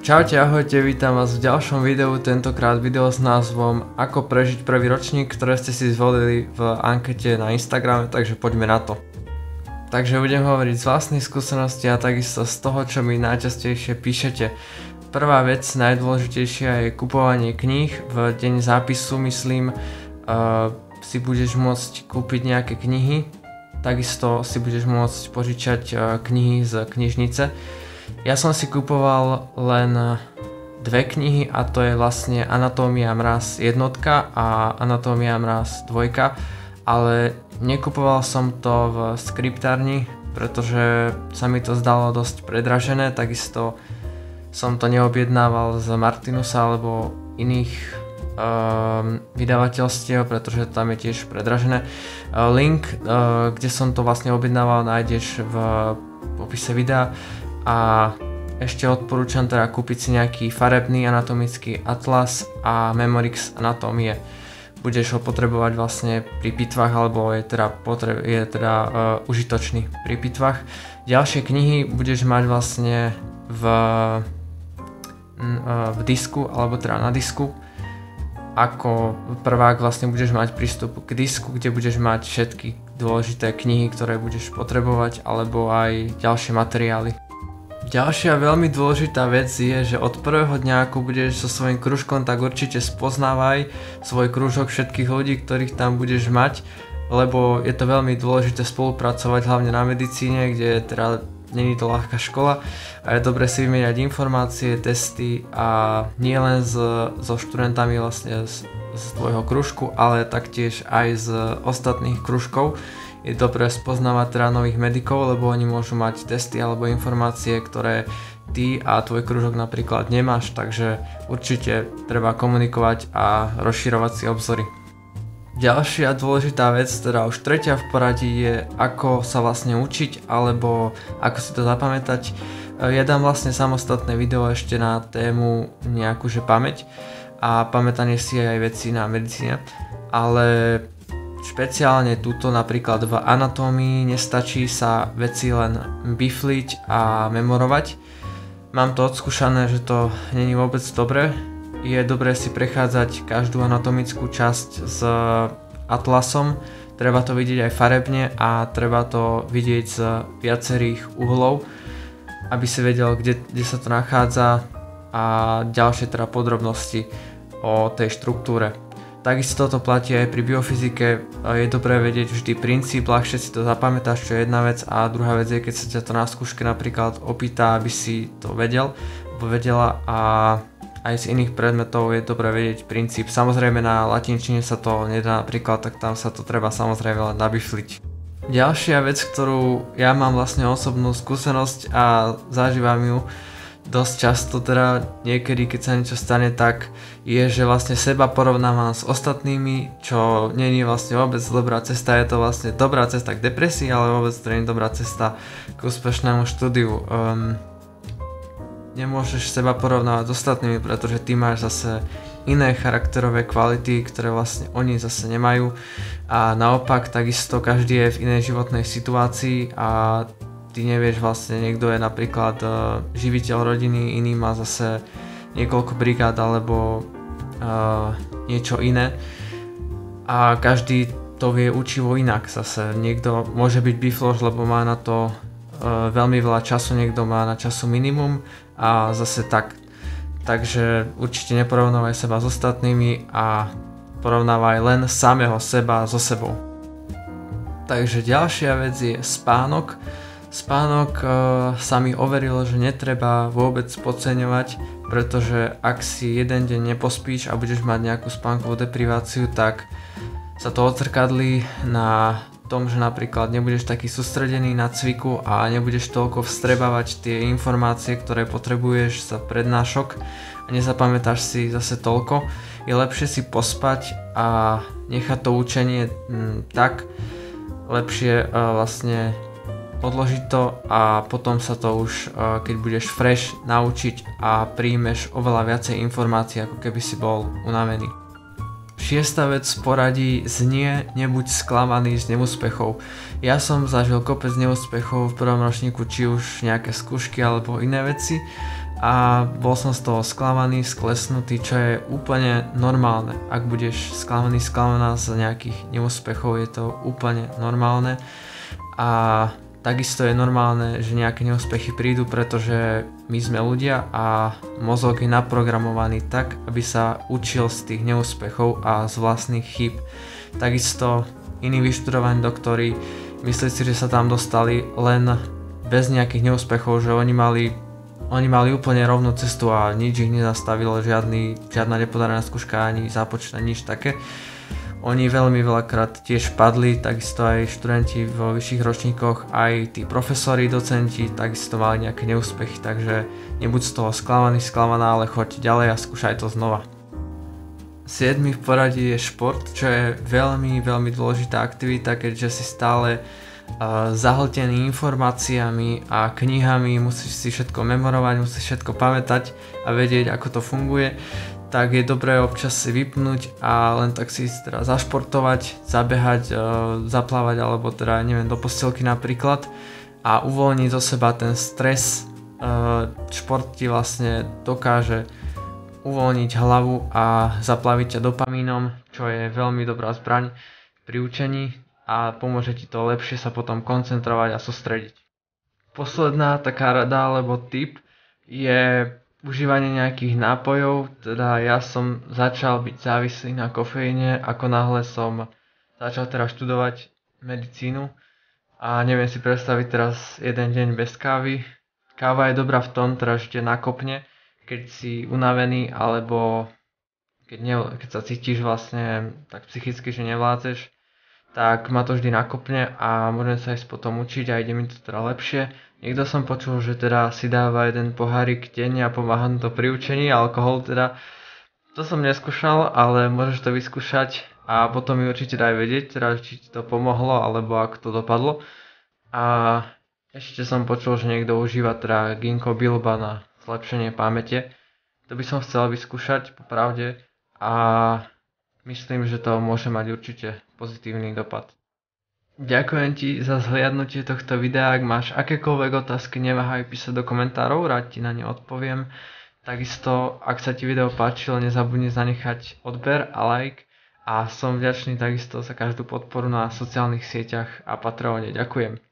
Čaute, ahojte, vítam vás v ďalšom videu, tentokrát video s názvom Ako prežiť prvý ročník, ktoré ste si zvolili v ankete na Instagrame, takže poďme na to. Takže budem hovoriť z vlastnej skúsenosti a takisto z toho, čo mi najčastejšie píšete. Prvá vec, najdôležitejšia je kupovanie kníh. V deň zápisu, myslím, si budeš môcť kúpiť nejaké knihy. Takisto si budeš môcť požičať knihy z knižnice. Ja som si kupoval len dve knihy a to je vlastne Anatómia mráz jednotka a Anatómia mráz dvojka, ale nekupoval som to v skriptárni, pretože sa mi to zdalo dosť predražené, takisto som to neobjednával z Martinusa alebo iných vydavateľstiev, pretože tam je tiež predražené. Link, kde som to vlastne objednával, nájdeš v popise videa. A ešte odporúčam teda kúpiť si nejaký farebný anatomický atlas a Memorix anatómie. Budeš ho potrebovať vlastne pri pitvách, alebo je teda užitočný pri pitvách. Ďalšie knihy budeš mať vlastne v disku, alebo teda na disku. Ako prvák vlastne budeš mať prístup k disku, kde budeš mať všetky dôležité knihy, ktoré budeš potrebovať, alebo aj ďalšie materiály. Ďalšia veľmi dôležitá vec je, že od prvého dňa, ako budeš so svojím krúžkom, tak určite spoznávaj svoj krúžok, všetkých ľudí, ktorých tam budeš mať, lebo je to veľmi dôležité spolupracovať, hlavne na medicíne, kde teda není to ľahká škola a je dobre si vymieňať informácie, testy a nie len so študentami vlastne z tvojho krúžku, ale taktiež aj z ostatných krúžkov. Je dobré spoznávať teda nových medikov, lebo oni môžu mať testy alebo informácie, ktoré ty a tvoj krúžok napríklad nemáš, takže určite treba komunikovať a rozširovať si obzory. Ďalšia dôležitá vec, teda už tretia v poradí, je ako sa vlastne učiť alebo ako si to zapamätať. Ja dám vlastne samostatné video ešte na tému nejakú pamäť a pamätanie si aj veci na medicíne, ale špeciálne túto napríklad v anatómii nestačí sa veci len bifliť a memorovať. Mám to odskúšané, že to není vôbec dobré. Je dobré si prechádzať každú anatomickú časť s atlasom. Treba to vidieť aj farebne a treba to vidieť z viacerých uhlov, aby si vedel, kde sa to nachádza a ďalšie teda podrobnosti o tej štruktúre. Takisto to platí aj pri biofyzike, je dobré vedieť vždy princíp, ľahšie si to zapamätáš, čo je jedna vec, a druhá vec je, keď sa ťa to na skúške napríklad opýta, aby si to vedel, alebo vedela, a aj z iných predmetov je dobré vedieť princíp. Samozrejme na latinčine sa to nedá napríklad, tak tam sa to treba samozrejme len nabifliť. Ďalšia vec, ktorú ja mám vlastne osobnú skúsenosť a zažívam ju dosť často, teda niekedy, keď sa niečo stane, tak je, že vlastne seba porovnávam s ostatnými, čo nie je vlastne vôbec dobrá cesta. Je to vlastne dobrá cesta k depresii, ale vôbec to nie je dobrá cesta k úspešnému štúdiu. Nemôžeš seba porovnávať s ostatnými, pretože ty máš zase iné charakterové kvality, ktoré vlastne oni zase nemajú, a naopak takisto každý je v inej životnej situácii a ty nevieš vlastne, niekto je napríklad živiteľ rodiny, iný má zase niekoľko brigád alebo niečo iné a každý to vie učivo inak. Zase niekto môže byť bifloš, lebo má na to veľmi veľa času, niekto má na času minimum a zase tak. Takže určite neporovnávaj seba s ostatnými a porovnávaj len samého seba so sebou. Takže ďalšia vec je spánok. Spánok sa mi overilo, že netreba vôbec podceňovať, pretože ak si jeden deň nepospíš a budeš mať nejakú spánkovú depriváciu, tak sa to odzrkadlí na tom, že napríklad nebudeš taký sústredený na cviku a nebudeš toľko vstrebávať tie informácie, ktoré potrebuješ za prednášok a nezapamätáš si zase toľko. Je lepšie si pospať a nechať to učenie tak, lepšie vlastne odložiť to a potom sa to už, keď budeš fresh, naučiť a príjmeš oveľa viacej informácií, ako keby si bol unavený. Šiesta vec v poradí znie: nebuď sklamaný z neúspechov. Ja som zažil kopec neúspechov v prvom ročníku, či už nejaké skúšky alebo iné veci, a bol som z toho sklamaný, sklesnutý, čo je úplne normálne. Ak budeš sklamaná z nejakých neúspechov, je to úplne normálne a takisto je normálne, že nejaké neúspechy prídu, pretože my sme ľudia a mozog je naprogramovaný tak, aby sa učil z tých neúspechov a z vlastných chýb. Takisto iní vyštudovaní doktori myslí si, že sa tam dostali len bez nejakých neúspechov, že oni mali úplne rovnú cestu a nič ich nezastavilo, žiadna nepodarená skúška ani zápočné, nič také. Oni veľmi veľakrát tiež padli, takisto aj študenti vo vyšších ročníkoch, aj tí profesori, docenti, takisto mali nejaké neúspechy, takže nebuď z toho sklamaná, ale choď ďalej a skúšaj to znova. 7. v poradí je šport, čo je veľmi, veľmi dôležitá aktivita, keďže si stále zahltený informáciami a knihami, musíš si všetko memorovať, musíš všetko pamätať a vedieť, ako to funguje, tak je dobré občas si vypnúť a len tak si teda zašportovať, zabehať, zaplávať alebo teda neviem, do postielky napríklad a uvoľniť zo seba ten stres. Šport ti vlastne dokáže uvoľniť hlavu a zaplaviť ťa dopamínom, čo je veľmi dobrá zbraň pri učení a pomôže ti to lepšie sa potom koncentrovať a sústrediť. Posledná taká rada alebo tip je užívanie nejakých nápojov, teda ja som začal byť závislý na kofeíne, ako náhle som začal teraz študovať medicínu a neviem si predstaviť teraz jeden deň bez kávy. Káva je dobrá v tom, teda že nakopne, keď si unavený alebo keď sa cítiš vlastne tak psychicky, že nevládzeš, tak ma to vždy nakopne a môžem sa ísť potom učiť a ide mi to teda lepšie. Niekto som počul, že teda si dáva jeden pohárik denne a pomáha to pri učení, alkohol teda, to som neskúšal, ale môžeš to vyskúšať a potom mi určite daj vedieť, teda či ti to pomohlo alebo ako to dopadlo. A ešte som počul, že niekto užíva teda ginkgo biloba na zlepšenie pamäte. To by som chcel vyskúšať popravde a myslím, že to môže mať určite pozitívny dopad. Ďakujem ti za zhliadnutie tohto videa, ak máš akékoľvek otázky, neváhaj písať do komentárov, rád ti na ne odpoviem. Takisto, ak sa ti video páčilo, nezabudni zanechať odber a like a som vďačný takisto za každú podporu na sociálnych sieťach a Patreone. Ďakujem.